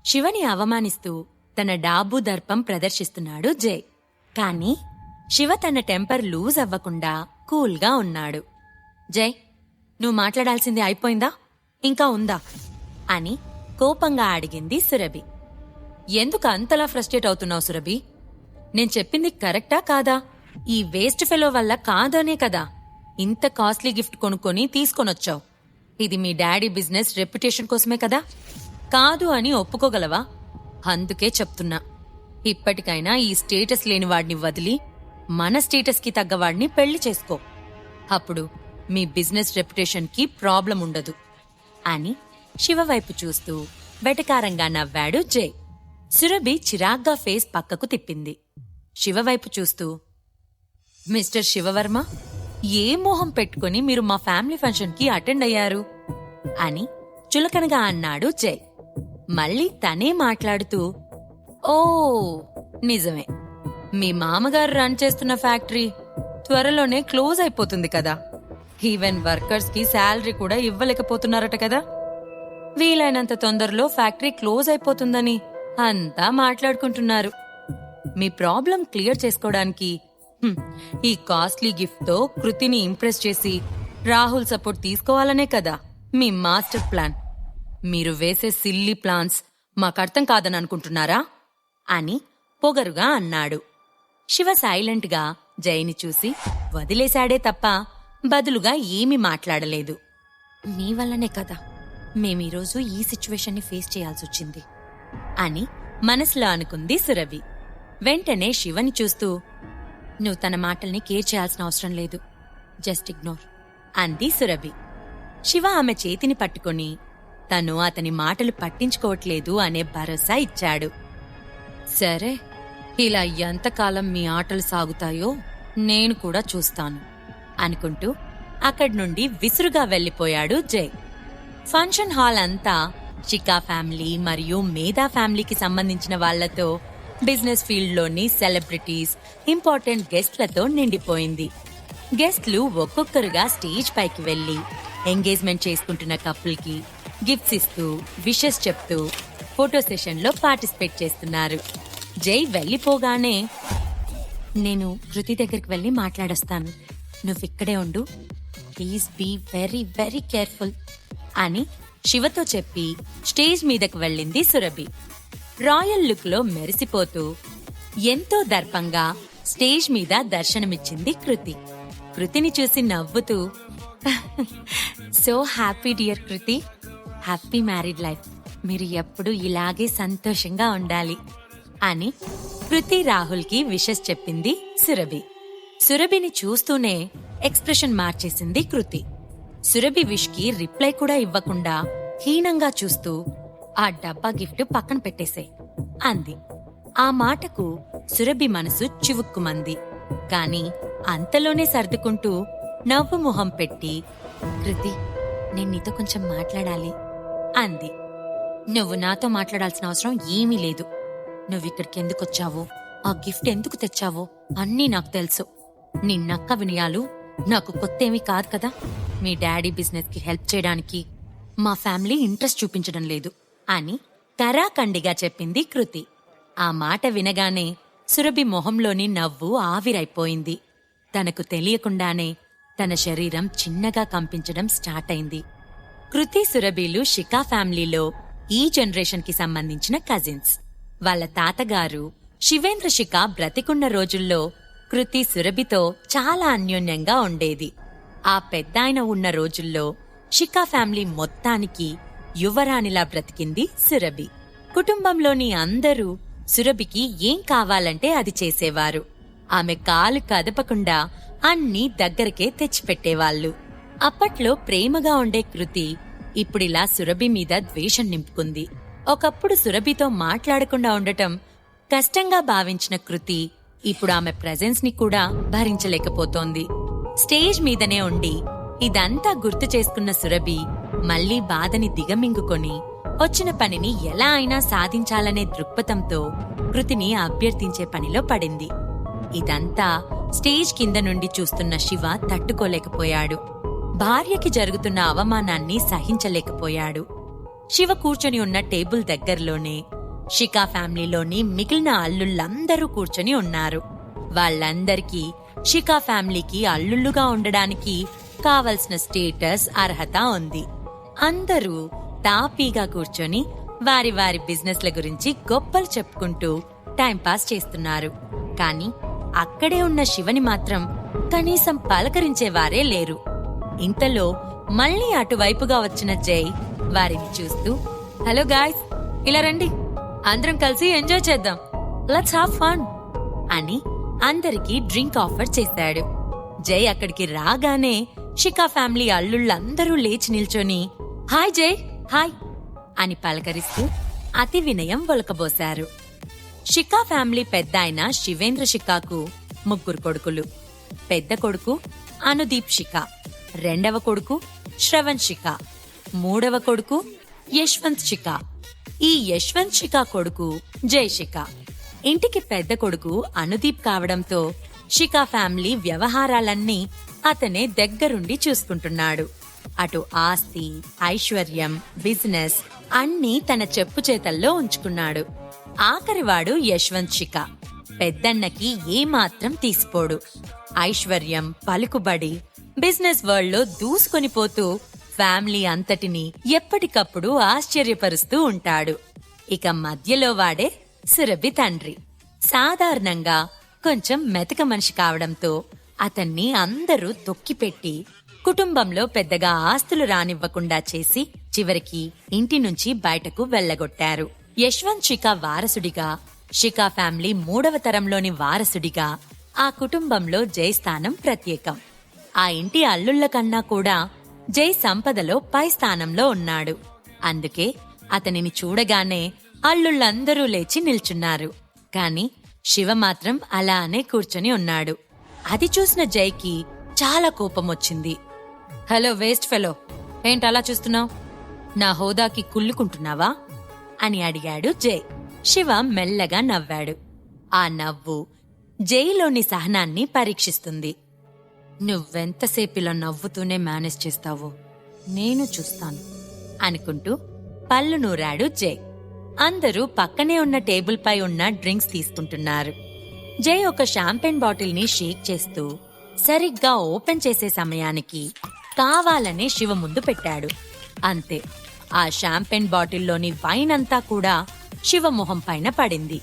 శివని అవమానిస్తూ తన డాబు దర్పం ప్రదర్శిస్తున్నాడు జై. కాని శివ తన టెంపర్ లూజ్ అవ్వకుండా కూల్గా ఉన్నాడు. జై, నువ్వు మాట్లాడాల్సింది అయిపోయిందా, ఇంకా ఉందా అని కోపంగా అడిగింది సురభి. ఎందుకు అంతలా ఫ్రస్ట్రేట్ అవుతున్నావు సురభి? నేను చెప్పింది కరెక్టా కాదా? ఈ వేస్ట్ ఫెలో వల్ల కాదనే కదా ఇంత కాస్ట్లీ గిఫ్ట్ కొనుక్కొని తీసుకొనొచ్చావు. ఇది మీ డాడీ బిజినెస్ రెప్యుటేషన్ కోసమే కదా, కాదు అని ఒప్పుకోగలవా? అందుకే చెప్తున్నా, ఇప్పటికైనా ఈ స్టేటస్ లేని వాడిని వదిలి మన స్టేటస్కి తగ్గవాడిని పెళ్లి చేసుకో. అప్పుడు మీ బిజినెస్ రెప్యుటేషన్కి ప్రాబ్లం ఉండదు అని శివ వైపు చూస్తూ వెటకారంగా నవ్వాడు జై. సురభి చిరాగ్గా ఫేస్ పక్కకు తిప్పింది. శివవైపు చూస్తూ, మిస్టర్ శివవర్మ, ఏ మోహం పెట్టుకుని మీరు మా ఫ్యామిలీ ఫంక్షన్కి అటెండ్ అయ్యారు అని చులకనగా అన్నాడు జై. మళ్ళీ తనే మాట్లాడుతూ, ఓ నిజమే, మీ మామగారు రన్ చేస్తున్న ఫ్యాక్టరీ త్వరలోనే క్లోజ్ అయిపోతుంది కదా, ఈవెన్ వర్కర్స్ కి శాలరీ కూడా ఇవ్వలేకపోతున్నారట కదా, వీలైనంత తొందరలో ఫ్యాక్టరీ క్లోజ్ అయిపోతుందని అంతా మాట్లాడుకుంటున్నారు. మీ ప్రాబ్లం క్లియర్ చేసుకోవడానికి ఈ కాస్ట్లీ గిఫ్ట్ తో కృతిని ఇంప్రెస్ చేసి రాహుల్ సపోర్ట్ తీసుకోవాలనే కదా మీ మాస్టర్ ప్లాన్. మీరు వేసే సిల్లీ ప్లాన్స్ మాకర్థం కాదని అనుకుంటున్నారా అని పొగరుగా అన్నాడు. శివ సైలెంట్గా జైని చూసి వదిలేశాడే తప్ప బదులుగా ఏమీ మాట్లాడలేదు. మీ వల్లనే కదా మేమీరోజు ఈ సిచ్యువేషన్ని ఫేస్ చేయాల్సొచ్చింది అని మనసులో అనుకుంది సురభి. వెంటనే శివని చూస్తూ, నువ్వు తన మాటల్ని కేర్ చేయాల్సిన అవసరం లేదు, జస్ట్ ఇగ్నోర్ అంది సురభి. శివ ఆమె చేతిని పట్టుకుని తను అతని మాటలు పట్టించుకోవట్లేదు అనే భరోసా ఇచ్చాడు. సరే, ఇలా ఎంతకాలం మీ ఆటలు సాగుతాయో నేను కూడా చూస్తాను అనుకుంటూ అక్కడి నుండి విసురుగా వెళ్లిపోయాడు జై. ఫంక్షన్ హాల్ అంతా చికా ఫ్యామిలీ మరియు మేధా ఫ్యామిలీకి సంబంధించిన వాళ్లతో, బిజినెస్ ఫీల్డ్లోని సెలబ్రిటీస్, ఇంపార్టెంట్ గెస్ట్లతో నిండిపోయింది. గెస్ట్లు ఒక్కొక్కరుగా స్టేజ్ పైకి వెళ్లి ఎంగేజ్మెంట్ చేసుకుంటున్న కపుల్కి గిఫ్ట్స్ ఇస్తూ, విషెస్ చెప్తూ ఫోటో సెషన్లో పార్టిసిపేట్ చేస్తున్నారు. జై వెళ్లిపోగానే, నేను కృతి దగ్గరికి వెళ్లి మాట్లాడొస్తాను, నువ్విక్కడే ఉండు, please be very very careful అని శివతో చెప్పి స్టేజ్ మీదకు వెళ్ళింది సురభి. రాయల్ లుక్ లో మెరిసిపోతూ ఎంతో దర్పంగా స్టేజ్ మీద దర్శనమిచ్చింది కృతి. కృతిని చూసి నవ్వుతూ, సో హ్యాపీ డియర్ కృతి, హ్యాపీ మ్యారీడ్ లైఫ్, మీరు ఎప్పుడు ఇలాగే సంతోషంగా ఉండాలి అని కృతి రాహుల్కి విషెస్ చెప్పింది సురభి. సురభిని చూస్తూనే ఎక్స్ప్రెషన్ మార్చేసింది కృతి. సురభి విష్ కి రిప్లై కూడా ఇవ్వకుండా హీనంగా చూస్తూ, ఆ డబ్బా గిఫ్ట్ పక్కన పెట్టేసేయ్ అంది. ఆ మాటకు సురభి మనసు చివుక్కుమంది. కాని అంతలోనే సర్దుకుంటూ నవ్వు మొహం పెట్టి, కృతి, నేను నీతో కొంచెం మాట్లాడాలి అంది. నువ్వు నాతో మాట్లాడాల్సిన అవసరం ఏమీ లేదు. నువ్విక్కడికెందుకొచ్చావో, ఆ గిఫ్ట్ ఎందుకు తెచ్చావో అన్నీ నాకు తెలుసు. నీ నక్క వినయాలు నాకు కొత్తేమీ కాదు కదా. మీ డాడీ బిజినెస్ కి హెల్ప్ చేయడానికి మా ఫ్యామిలీ ఇంట్రెస్ట్ చూపించడం లేదు అని కరాఖండిగా చెప్పింది కృతి. ఆ మాట వినగానే సురభి మొహంలోని నవ్వు ఆవిరైపోయింది. తనకు తెలియకుండానే తన శరీరం చిన్నగా కంపించడం స్టార్ట్ అయింది. కృతి, సురభిలు షికా ఫ్యామిలీలో ఈ జనరేషన్ కి సంబంధించిన కజిన్స్. వాళ్ళ తాతగారు శివేంద్ర షికా బ్రతికున్న రోజుల్లో కృతి సురభితో చాలా అన్యోన్యంగా ఉండేది. ఆ పెద్దాయన ఉన్న రోజుల్లో షికా ఫ్యామిలీ మొత్తానికి యువరాణిలా బ్రతికింది సురభి. కుటుంబంలోని అందరూ సురభికి ఏం కావాలంటే అది చేసేవారు. ఆమె కాలు కదపకుండా అన్నీ దగ్గరకే తెచ్చిపెట్టేవాళ్లు. అప్పట్లో ప్రేమగా ఉండే కృతి ఇప్పుడిలా సురభి మీద ద్వేషం నింపుకుంది. ఒకప్పుడు సురభితో మాట్లాడకుండా ఉండటం కష్టంగా భావించిన కృతి ఇప్పుడు ఆమె ప్రెజెన్స్ ని కూడా భరించలేకపోతోంది. స్టేజ్ మీదనే ఉండి ఇదంతా గుర్తు చేసుకున్న సురభి మళ్లీ బాధని దిగమింగుకొని వచ్చిన పనిని ఎలా అయినా సాధించాలనే దృక్పథంతో కృతిని అభ్యర్థించే పనిలో పడింది. ఇదంతా స్టేజ్ కింద నుండి చూస్తున్న శివ తట్టుకోలేకపోయాడు. భార్యకి జరుగుతున్న అవమానాన్ని సహించలేకపోయాడు. శివ కూర్చొని ఉన్న టేబుల్ దగ్గరలోనే షికా ఫ్యామిలీలోని మిగిలిన అల్లుళ్ళందరూ కూర్చొని ఉన్నారు. వాళ్ళందరికీ షికా ఫ్యామిలీకి అల్లుళ్ళుగా ఉండడానికి కావలసిన స్టేటస్, అర్హత ఉంది. అందరూ తాపీగా కూర్చొని వారి వారి బిజినెస్ల గురించి గొప్పలు చెప్పుకుంటూ టైంపాస్ చేస్తున్నారు. కాని అక్కడే ఉన్న శివని మాత్రం కనీసం పలకరించేవారే లేరు. ఇంతలో మళ్లీ అటువైపుగా వచ్చిన జై వారిని చూస్తూ, హలో గాయ్స్, ఇలా రండి, అందరం కలిసి ఎంజాయ్ చేద్దాం, లెట్స్ హావ్ ఫన్ అని అందరికీ డ్రింక్ ఆఫర్ చేశాడు. జై అక్కడికి రాగానే షికా ఫ్యామిలీ అల్లుళ్ళందరూ లేచి నిల్చొని హాయ్ జై, హాయ్ అని పలకరిస్తూ అతి వినయం ఒలకబోశారు. షికా ఫ్యామిలీ పెద్దాయన శివేంద్ర షికాకు 3 కొడుకులు. పెద్ద కొడుకు అనుదీప్ షికా, రెండవ కొడుకు శ్రవణ్ షికా, మూడవ కొడుకు యశ్వంత్ షికా. ఈ యశ్వంత్ షికా కొడుకు జై షికా. ఇంటికి పెద్ద కొడుకు అనుదీప్ కావడంతో షికా ఫ్యామిలీ వ్యవహారాలన్నీ అతనే దగ్గరుండి చూసుకుంటున్నాడు. అటు ఆస్తి, ఐశ్వర్యం, బిజినెస్ అన్నీ తన చెప్పు చేతల్లో ఉంచుకున్నాడు. ఆఖరివాడు యశ్వంత్ షికా. పెద్దన్నకి ఏమాత్రం తీసిపోడు. ఐశ్వర్యం, పలుకుబడి, బిజినెస్ వరల్డ్ లో దూసుకొనిపోతూ ఫ్యామిలీ అంతటిని ఎప్పటికప్పుడు ఆశ్చర్యపరుస్తూ ఉంటాడు. ఇక మధ్యలో వాడే సురభి తండ్రి. సాధారణంగా కొంచెం మెతక మనిషి కావడంతో అతన్ని అందరూ తొక్కిపెట్టి కుటుంబంలో పెద్దగా ఆస్తులు రానివ్వకుండా చేసి చివరికి ఇంటి నుంచి బయటకు వెళ్లగొట్టారు. యశ్వంత్ షికా వారసుడిగా, షికా ఫ్యామిలీ 3వ తరంలోని వారసుడిగా ఆ కుటుంబంలో జై స్థానం ప్రత్యేకం. ఆ ఇంటి అల్లుళ్ల కన్నా కూడా జై సంపదలో పై స్థానంలో ఉన్నాడు. అందుకే అతనిని చూడగానే అల్లుళ్ళందరూ లేచి నిల్చున్నారు. కాని శివ మాత్రం అలానే కూర్చొని ఉన్నాడు. అది చూసిన జైకి చాలా కోపమొచ్చింది. హలో వేస్ట్ ఫెలో, ఏంటలా చూస్తున్నావు? నా హోదాకి కుళ్ళుకుంటున్నావా అని అడిగాడు జై. శివ మెల్లగా నవ్వాడు. ఆ నవ్వు జైలోని సహనాన్ని పరీక్షిస్తుంది. నువ్వెంతసేపిలా నవ్వుతూనే మేనేజ్ చేస్తావో నేను చూస్తాను అనుకుంటూ పళ్ళు నూరాడు జై. అందరూ పక్కనే ఉన్న టేబుల్ పై ఉన్న డ్రింక్స్ తీసుకుంటున్నారు. జై ఒక షాంపెన్ బాటిల్ ని షేక్ చేస్తూ సరిగ్గా ఓపెన్ చేసే సమయానికి కావాలనే శివ ముందు పెట్టాడు. అంతే, ఆ షాంపెన్ బాటిల్లోని వైన్ అంతా కూడా శివ మొహం పైన పడింది.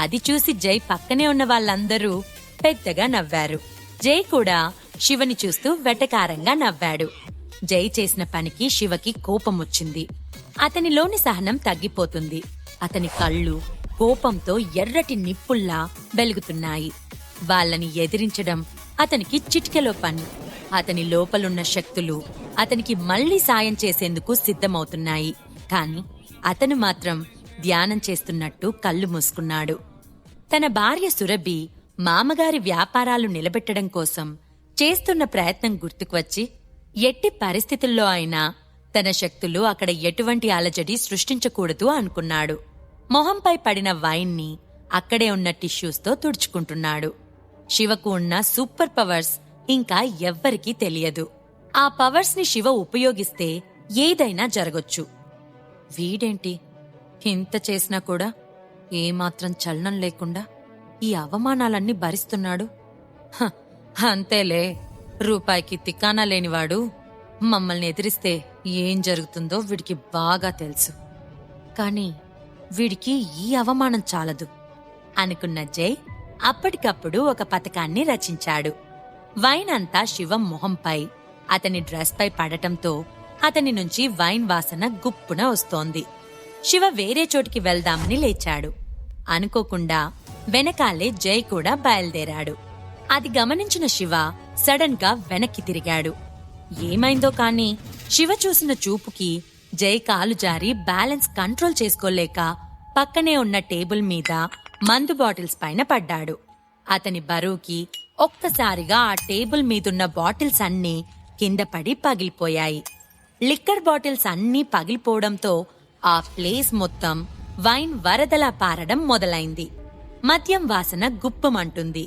అది చూసి జై పక్కనే ఉన్న వాళ్ళందరూ పెద్దగా నవ్వారు. జై కూడా శివని చూస్తూ వెటకారంగా నవ్వాడు. జై చేసిన పనికి శివకి కోపమొచ్చింది. అతనిలోని సహనం తగ్గిపోతుంది. అతని కళ్ళు కోపంతో ఎర్రటి నిప్పుల్లా వెలుగుతున్నాయి. వాళ్ళని ఎదిరించడం అతనికి చిటికెలో పని. అతని లోపలున్న శక్తులు అతనికి మళ్లీ సాయం చేసేందుకు సిద్ధమవుతున్నాయి. కాని అతను మాత్రం ధ్యానం చేస్తున్నట్టు కళ్ళు మూసుకున్నాడు. తన భార్య సురభి మామగారి వ్యాపారాలు నిలబెట్టడం కోసం చేస్తున్న ప్రయత్నం గుర్తుకువచ్చి ఎట్టి పరిస్థితుల్లో అయినా తన శక్తులు అక్కడ ఎటువంటి అలజడి సృష్టించకూడదు అనుకున్నాడు. మొహంపై పడిన వైన్ని అక్కడే ఉన్న టిష్యూస్తో తుడుచుకుంటున్నాడు. శివకు ఉన్న సూపర్ పవర్స్ ఇంకా ఎవ్వరికీ తెలియదు. ఆ పవర్స్ ని శివ ఉపయోగిస్తే ఏదైనా జరగొచ్చు. వీడేంటి ఇంత చేసినా కూడా ఏమాత్రం చలనం లేకుండా ఈ అవమానాలన్నీ భరిస్తున్నాడు? అంతేలే, రూపాయికి తిక్కానా లేనివాడు మమ్మల్ని ఎదిరిస్తే ఏం జరుగుతుందో వీడికి బాగా తెలుసు. కాని వీడికి ఈ అవమానం చాలదు అనుకున్న జై అప్పటికప్పుడు ఒక పథకాన్ని రచించాడు. వైన్ అంతా శివం మొహంపై, అతని డ్రెస్ పై పడటంతో అతని నుంచి వైన్ వాసన గుప్పున వస్తోంది. శివ వేరే చోటికి వెళ్దామని లేచాడు. అనుకోకుండా వెనకాలే జై కూడా బయలుదేరాడు. అది గమనించిన శివ సడన్ గా వెనక్కి తిరిగాడు. ఏమైందో కాని శివ చూసిన చూపుకి జై కాలు జారి బ్యాలెన్స్ కంట్రోల్ చేసుకోలేక పక్కనే ఉన్న టేబుల్ మీద మందు బాటిల్స్ పైన పడ్డాడు. అతని బరువుకి ఒక్కసారిగా ఆ టేబుల్ మీదున్న బాటిల్స్ అన్నీ కింద పడి పగిలిపోయాయి. లిక్కర్ బాటిల్స్ అన్నీ పగిలిపోవడంతో ఆ ప్లేస్ మొత్తం వైన్ వరదలా పారడం మొదలైంది. మద్యం వాసన గుప్పమంటుంది.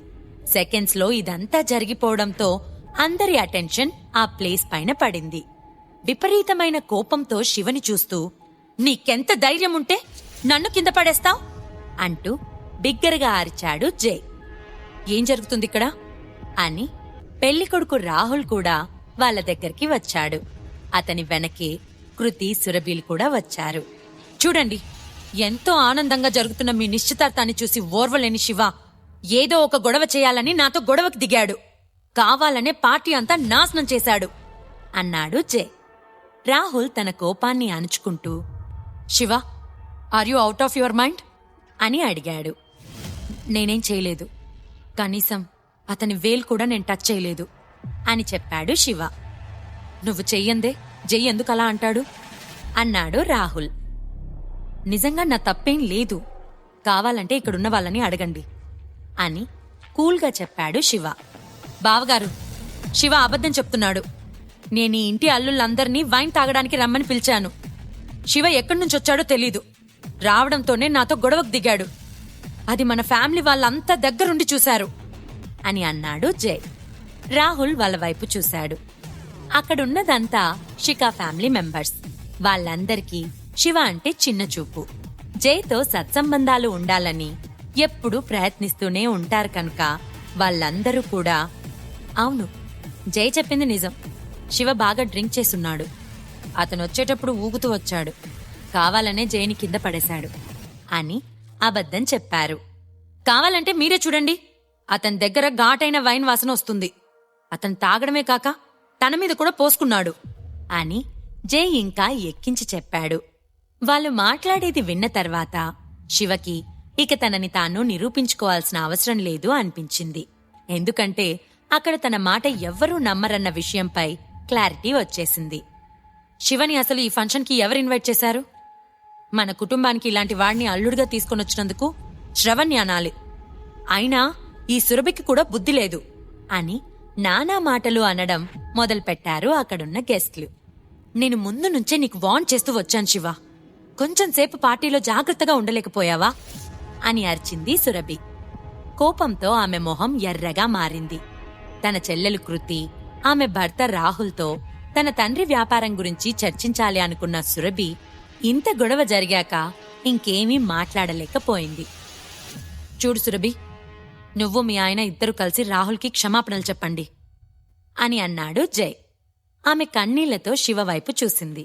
సెకండ్స్ లో ఇదంతా జరిగిపోవడంతో అందరి అటెన్షన్ ఆ ప్లేస్ పైన పడింది. విపరీతమైన కోపంతో శివని చూస్తూ, నీకెంత ధైర్యముంటే నన్ను కింద పడేస్తావ్ అంటూ బిగ్గరగా అరిచాడు జై. ఏం జరుగుతుందిక్కడ అని పెళ్లికొడుకు రాహుల్ కూడా వాళ్ళ దగ్గరికి వచ్చాడు. అతని వెనకే కృతి, సురభిలు కూడా వచ్చారు. చూడండి, ఎంతో ఆనందంగా జరుగుతున్న మీ నిశ్చితార్థాన్ని చూసి ఓర్వలేని శివ ఏదో ఒక గొడవ చేయాలని నాతో గొడవకు దిగాడు. కావాలనే పార్టీ అంతా నాశనం చేశాడు అన్నాడు జై. రాహుల్ తన కోపాన్ని అణుచుకుంటూ, Shiva, are you out of your mind అని అడిగాడు. నేనేం చేయలేదు, కనీసం అతని వేలు కూడా నేను టచ్ చేయలేదు అని చెప్పాడు శివ. నువ్వు చెయ్యందే జై ఎందుకలా అంటాడు అన్నాడు రాహుల్. నిజంగా నా తప్పేం లేదు, కావాలంటే ఇక్కడున్న వాళ్ళని అడగండి అని కూల్గా చెప్పాడు శివ. బావగారు, శివ అబద్ధం చెప్తున్నాడు. నేను ఈ ఇంటి అల్లుళ్ళందరినీ వైన్ తాగడానికి రమ్మని పిలిచాను. శివ ఎక్కడి నుంచొచ్చాడో తెలీదు. రావడంతోనే నాతో గొడవకు దిగాడు. అది మన ఫ్యామిలీ వాళ్ళంతా దగ్గరుండి చూశారు అని అన్నాడు జై. రాహుల్ వాళ్ళ వైపు చూశాడు. అక్కడున్నదంతా శిఖా ఫ్యామిలీ మెంబర్స్. వాళ్ళందరికీ శివ అంటే చిన్న చూపు. జైతో సత్సంబంధాలు ఉండాలని ఎప్పుడూ ప్రయత్నిస్తూనే ఉంటారు కనుక వాళ్ళందరూ కూడా, అవును, జై చెప్పింది నిజం, శివ బాగా డ్రింక్ చేసున్నాడు. అతను వచ్చేటప్పుడు ఊగుతూ వచ్చాడు. కావాలనే జైని కింద పడేశాడు అని అబద్ధం చెప్పారు. కావాలంటే మీరే చూడండి, అతని దగ్గర ఘాటైన వైన్ వాసన వస్తుంది. అతను తాగడమే కాక తన మీద కూడా పోసుకున్నాడు అని జై ఇంకా ఎక్కించి చెప్పాడు. వాళ్ళు మాట్లాడేది విన్న తర్వాత శివకి ఇక తనని తాను నిరూపించుకోవాల్సిన అవసరం లేదు అనిపించింది. ఎందుకంటే అక్కడ తన మాట ఎవ్వరూ నమ్మరన్న విషయంపై క్లారిటీ వచ్చేసింది. శివని అసలు ఈ ఫంక్షన్కి ఎవరు ఇన్వైట్ చేశారు? మన కుటుంబానికి ఇలాంటి వాడిని అల్లుడుగా తీసుకొనొచ్చినందుకు శ్రవణ్ణి అనాలి. అయినా ఈ సురభికి కూడా బుద్ధి లేదు అని నానా మాటలు అనడం మొదలుపెట్టారు అక్కడున్న గెస్ట్లు. నేను ముందు నుంచే నీకు వార్న్ చేస్తూ వచ్చాను శివ, కొంచెంసేపు పార్టీలో జాగ్రత్తగా ఉండలేకపోయావా అని అరిచింది సురభి. కోపంతో ఆమె మొహం ఎర్రగా మారింది. తన చెల్లెలు కృతి, ఆమె భర్త రాహుల్తో తన తండ్రి వ్యాపారం గురించి చర్చించాలి అనుకున్న సురభి ఇంత గొడవ జరిగాక ఇంకేమీ మాట్లాడలేకపోయింది. చూడు సురభి, నువ్వు మీ ఆయన ఇద్దరు కలిసి రాహుల్కి క్షమాపణలు చెప్పండి అని అన్నాడు జై. ఆమె కన్నీళ్లతో శివ వైపు చూసింది.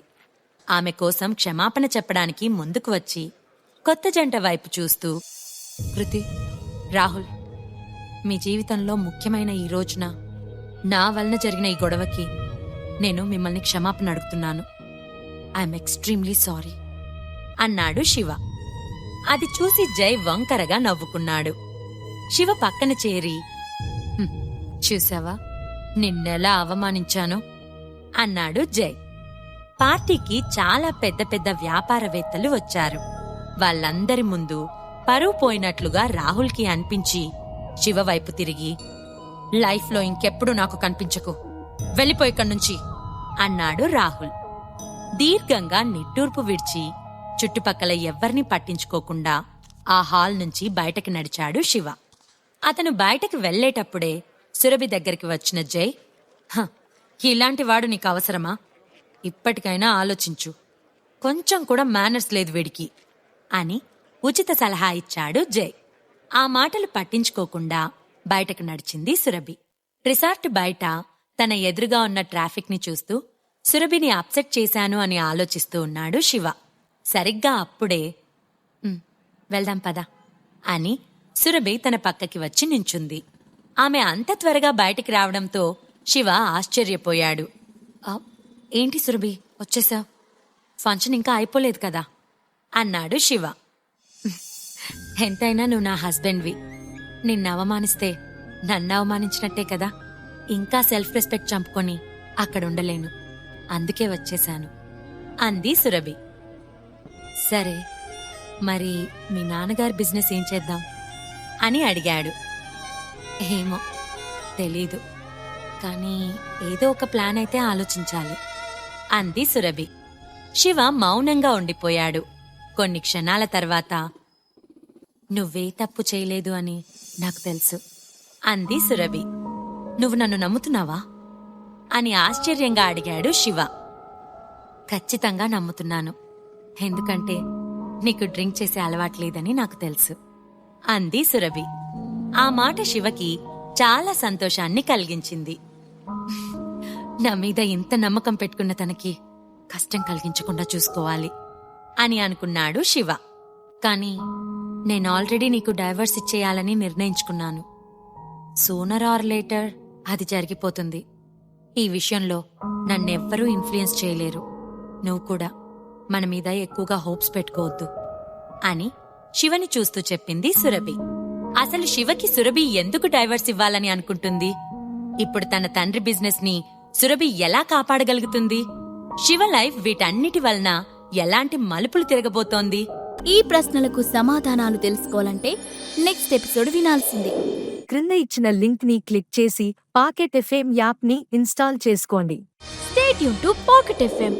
ఆమె కోసం క్షమాపణ చెప్పడానికి ముందుకు వచ్చి కొత్త జంట వైపు చూస్తూ, కృతి, రాహుల్, మీ జీవితంలో ముఖ్యమైన ఈ రోజున నా వలన జరిగిన ఈ గొడవకి నేను మిమ్మల్ని క్షమాపణ అడుగుతున్నాను. ఐఎమ్ ఎక్స్ట్రీమ్లీ సారీ అన్నాడు శివ. అది చూసి జై వంకరగా నవ్వుకున్నాడు. శివ పక్కన చేరి, చూసావా నిన్నెలా అవమానించాను అన్నాడు జై. పార్టీకి చాలా పెద్ద పెద్ద వ్యాపారవేత్తలు వచ్చారు. వాళ్ళందరి ముందు పరువు పోయినట్లుగా రాహుల్కి అనిపించి శివ వైపు తిరిగి, లైఫ్లో ఇంకెప్పుడు నాకు కనిపించకు, వెళ్ళిపోయిక్కడ్నుంచి అన్నాడు రాహుల్. దీర్ఘంగా నిట్టూర్పు విడిచి చుట్టుపక్కల ఎవ్వర్నీ పట్టించుకోకుండా ఆ హాల్ నుంచి బయటకి నడిచాడు శివ. అతను బయటకు వెళ్లేటప్పుడే సురభి దగ్గరికి వచ్చిన జై, ఇలాంటివాడు నీకు అవసరమా? ఇప్పటికైనా ఆలోచించు, కొంచెం కూడా మేనర్స్ లేదు వీడికి అని ఉచిత సలహా ఇచ్చాడు జై. ఆ మాటలు పట్టించుకోకుండా బయటకు నడిచింది సురభి. రిసార్ట్ బయట తన ఎదురుగా ఉన్న ట్రాఫిక్ ని చూస్తూ సురభిని అప్సెట్ చేశాను అని ఆలోచిస్తూ ఉన్నాడు శివ. సరిగ్గా అప్పుడే వెళ్దాం పద అని సురభి తన పక్కకి వచ్చి నించుంది. ఆమె అంత త్వరగా బయటికి రావడంతో శివ ఆశ్చర్యపోయాడు. ఏంటి సురభి, వచ్చేసావ్? ఫంక్షన్ ఇంకా అయిపోలేదు కదా అన్నాడు శివ. ఎంతైనా నువ్వు నా హస్బెండ్వి, నిన్ను అవమానిస్తే నన్ను అవమానించినట్టే కదా. ఇంకా సెల్ఫ్ రెస్పెక్ట్ చంపుకొని అక్కడుండలేను, అందుకే వచ్చేశాను అంది సురభి. సరే, మరి మీ నాన్నగారి బిజినెస్ ఏం చేద్దాం అని అడిగాడు. ఏమో తెలీదు, కానీ ఏదో ఒక ప్లాన్ అయితే ఆలోచించాలి అంది సురభి. శివ మౌనంగా ఉండిపోయాడు. కొన్ని క్షణాల తర్వాత, నువ్వే తప్పు చేయలేదు అని నాకు తెలుసు అంది సురభి. నువ్వు నన్ను నమ్ముతున్నావా అని ఆశ్చర్యంగా అడిగాడు శివ. ఖచ్చితంగా నమ్ముతున్నాను, ఎందుకంటే నీకు డ్రింక్ చేసే అలవాట్లేదని నాకు తెలుసు అంది సురభి. ఆ మాట శివకి చాలా సంతోషాన్ని కలిగించింది. నా మీద ఇంత నమ్మకం పెట్టుకున్న తనకి కష్టం కలిగించకుండా చూసుకోవాలి అని అనుకున్నాడు శివ. కాని నేను ఆల్రెడీ నీకు డైవర్స్ ఇచ్చేయాలని నిర్ణయించుకున్నాను. సూనర్ ఆర్ లేటర్ అది జరిగిపోతుంది. ఈ విషయంలో నన్నెవ్వరూ ఇన్ఫ్లుయెన్స్ చేయలేరు. నువ్వు కూడా మన మీద ఎక్కువగా హోప్స్ పెట్టుకోవద్దు అని శివని చూస్తూ చెప్పింది సురభి. అసలు శివకి సురభి ఎందుకు డైవర్స్ ఇవ్వాలని అనుకుంటుంది? ఇప్పుడు తన తండ్రి బిజినెస్ ని సురభి ఎలా కాపాడగలుగుతుంది? శివ లైఫ్ వీటన్నిటి వలన ఎలాంటి మలుపులు తిరగబోతోంది? ఈ ప్రశ్నలకు సమాధానాలు తెలుసుకోవాలంటే నెక్స్ట్ ఎపిసోడ్ వినాల్సిందే. క్రింద ఇచ్చిన లింక్ ని క్లిక్ చేసి పాకెట్ ఎఫ్ఎం యాప్ ని ఇన్స్టాల్ చేసుకోండి. Stay tune to pocket FM.